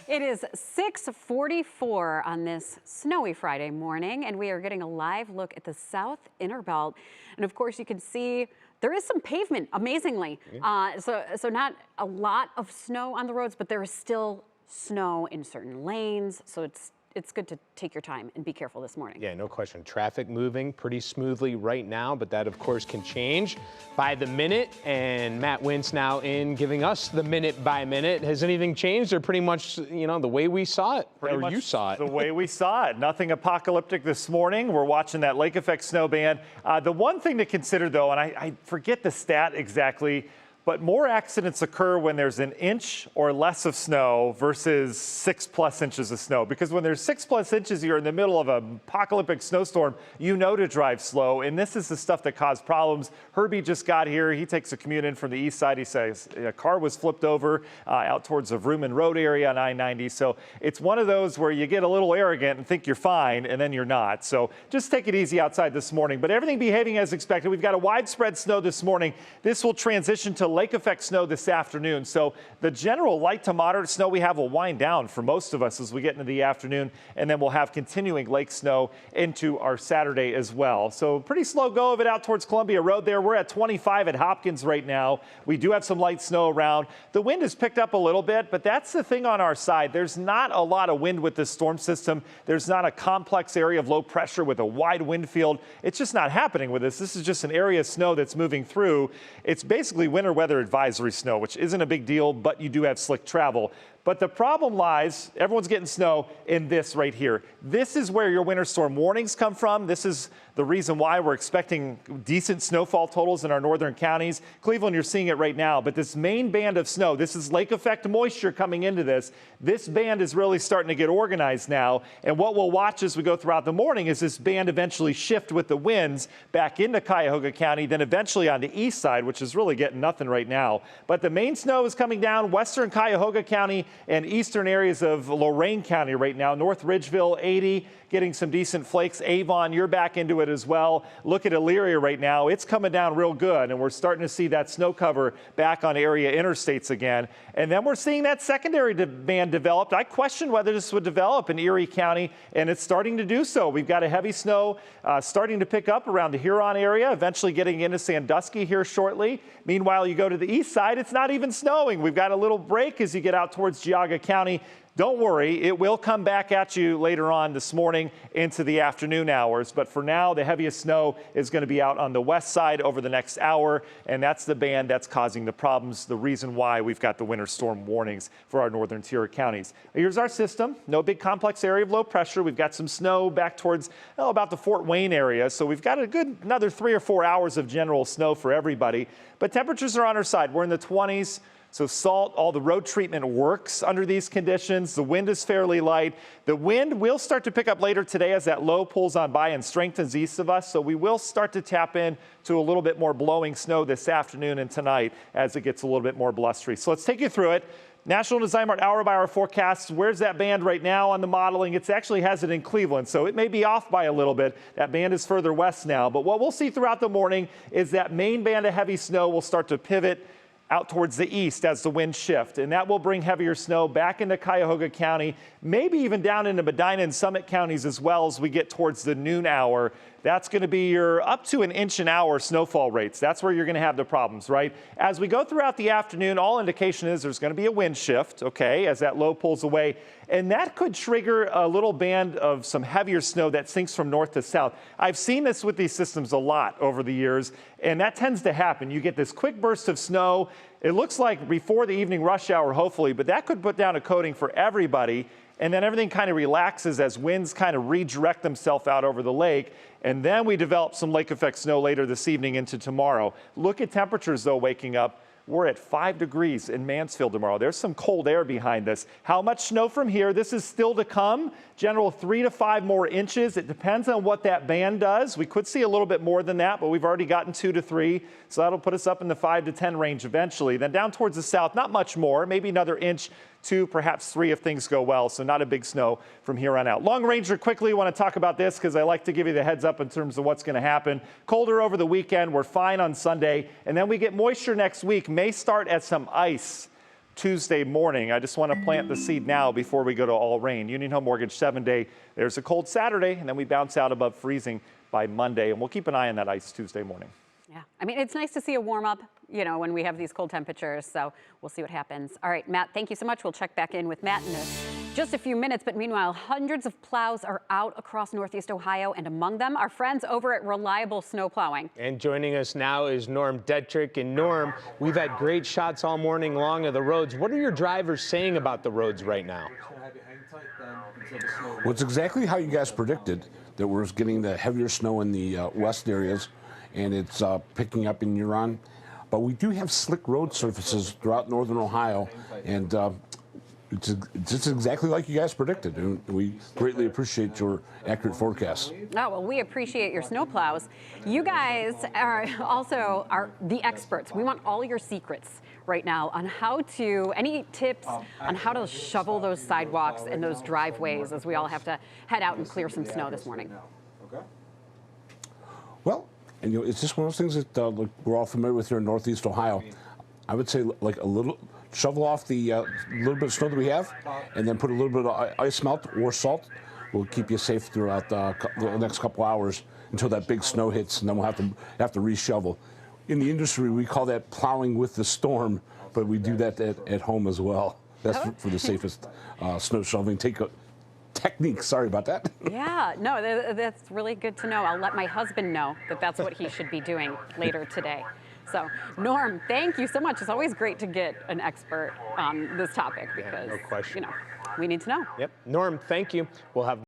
It is 6:44 on this snowy Friday morning, and we are getting a live look at the south inner belt. And of course, you can see there is some pavement, amazingly. So not a lot of snow on the roads, but there is still snow in certain lanes. So it's good to take your time and be careful this morning. Yeah, no question. Traffic moving pretty smoothly right now, but that of course can change by the minute. And Matt Wintz now in giving us the minute by minute. Has anything changed, or pretty much, you know, the way we saw it, or you saw it? The way we saw it. Nothing apocalyptic this morning. We're watching that lake effect snow band. The one thing to consider though, and I forget the stat exactly, but more accidents occur when there's an inch or less of snow versus 6+ inches of snow. Because when there's 6+ inches, you're in the middle of an apocalyptic snowstorm, you know to drive slow. And this is the stuff that caused problems. Herbie just got here. He takes a commute in from the east side. He says a car was flipped over out towards the Vrooman Road area on I-90. So it's one of those where you get a little arrogant and think you're fine, and then you're not. So just take it easy outside this morning. But everything behaving as expected. We've got a widespread snow this morning. This will transition to lake effect snow this afternoon. So the general light to moderate snow we have will wind down for most of us as we get into the afternoon, and then we'll have continuing lake snow into our Saturday as well. So pretty slow go of it out towards Columbia Road there. We're at 25 at Hopkins right now. We do have some light snow around. The wind has picked up a little bit, but that's the thing on our side. There's not a lot of wind with this storm system. There's not a complex area of low pressure with a wide wind field. It's just not happening with this. This is just an area of snow that's moving through. It's basically winter weather advisory snow, which isn't a big deal, but you do have slick travel. But the problem lies, everyone's getting snow in this right here. This is where your winter storm warnings come from. This is the reason why we're expecting decent snowfall totals in our northern counties. Cleveland, you're seeing it right now, but this main band of snow, this is lake effect moisture coming into this. This band is really starting to get organized now. And what we'll watch as we go throughout the morning is this band eventually shift with the winds back into Cuyahoga County, then eventually on the east side, which is really getting nothing right now. But the main snow is coming down western Cuyahoga County and eastern areas of Lorain County right now. North Ridgeville, 80, getting some decent flakes. Avon, you're back into it as well. Look at Elyria right now. It's coming down real good, and we're starting to see that snow cover back on area interstates again. And then we're seeing that secondary band developed. I questioned whether this would develop in Erie County, and it's starting to do so. We've got a heavy snow starting to pick up around the Huron area, eventually getting into Sandusky here shortly. Meanwhile, you go to the east side, it's not even snowing. We've got a little break as you get out towards Geauga County. Don't worry, it will come back at you later on this morning into the afternoon hours. But for now, the heaviest snow is going to be out on the west side over the next hour. And that's the band that's causing the problems, the reason why we've got the winter storm warnings for our northern tier counties. Here's our system. No big complex area of low pressure. We've got some snow back towards about the Fort Wayne area. So we've got a good another 3 or 4 hours of general snow for everybody. But temperatures are on our side. We're in the 20s. So salt, all the road treatment works under these conditions. The wind is fairly light. The wind will start to pick up later today as that low pulls on by and strengthens east of us. So we will start to tap in to a little bit more blowing snow this afternoon and tonight as it gets a little bit more blustery. So let's take you through it. National Design Mart hour-by-hour forecasts. Where's that band right now on the modeling? It actually has it in Cleveland, so it may be off by a little bit. That band is further west now. But what we'll see throughout the morning is that main band of heavy snow will start to pivot out towards the east as the winds shift, and that will bring heavier snow back into Cuyahoga County, maybe even down into Medina and Summit counties as well as we get towards the noon hour. That's going to be your up to an inch an hour snowfall rates. That's where you're going to have the problems, right? As we go throughout the afternoon, all indication is there's going to be a wind shift, okay, as that low pulls away. And that could trigger a little band of some heavier snow that sinks from north to south. I've seen this with these systems a lot over the years, and that tends to happen. You get this quick burst of snow. It looks like before the evening rush hour, hopefully, but that could put down a coating for everybody. And then everything kind of relaxes as winds kind of redirect themselves out over the lake. And then we develop some lake effect snow later this evening into tomorrow. Look at temperatures, though, waking up. We're at 5 degrees in Mansfield tomorrow. There's some cold air behind this. How much snow from here? This is still to come. General 3 to 5 more inches. It depends on what that band does. We could see a little bit more than that, but we've already gotten 2 to 3. So that'll put us up in the 5 to 10 range eventually. Then down towards the south, not much more, maybe another inch, 2, perhaps 3 if things go well. So not a big snow from here on out. Long Ranger, quickly want to talk about this because I like to give you the heads up in terms of what's going to happen. Colder over the weekend. We're fine on Sunday. And then we get moisture next week. May start at some ice Tuesday morning. I just want to plant the seed now before we go to all rain. Union Home Mortgage 7-day. There's a cold Saturday, and then we bounce out above freezing by Monday, and we'll keep an eye on that ice Tuesday morning. Yeah, I mean, it's nice to see a warm up, you know, when we have these cold temperatures. So we'll see what happens. All right, Matt, thank you so much. We'll check back in with Matt in just a few minutes. But meanwhile, hundreds of plows are out across Northeast Ohio, and among them, our friends over at Reliable Snow Plowing. And joining us now is Norm Detrick. And Norm, we've had great shots all morning long of the roads. What are your drivers saying about the roads right now? Well, it's exactly how you guys predicted, that we're getting the heavier snow in the west areas, and it's picking up in Huron. But we do have slick road surfaces throughout northern Ohio, and it's exactly like you guys predicted. And we greatly appreciate your accurate forecasts. Oh, well, we appreciate your snowplows. You guys are also the experts. We want all your secrets right now on how to, any tips on how to shovel those sidewalks and those driveways as we all have to head out and clear some snow this morning. Well, and you know, it's just one of those things that like we're all familiar with here in Northeast Ohio. I would say like a little, shovel off the little bit of snow that we have, and then put a little bit of ice melt or salt. Will keep you safe throughout the next couple hours until that big snow hits, and then we'll have to reshovel. In the industry, we call that plowing with the storm, but we do that at home as well. That's for the safest snow shoveling technique. Sorry about that. Yeah, no, that's really good to know. I'll let my husband know that that's what he should be doing later today. So, Norm, thank you so much. It's always great to get an expert on this topic because, no question. you know, we need to know. Yep. Norm, thank you. We'll have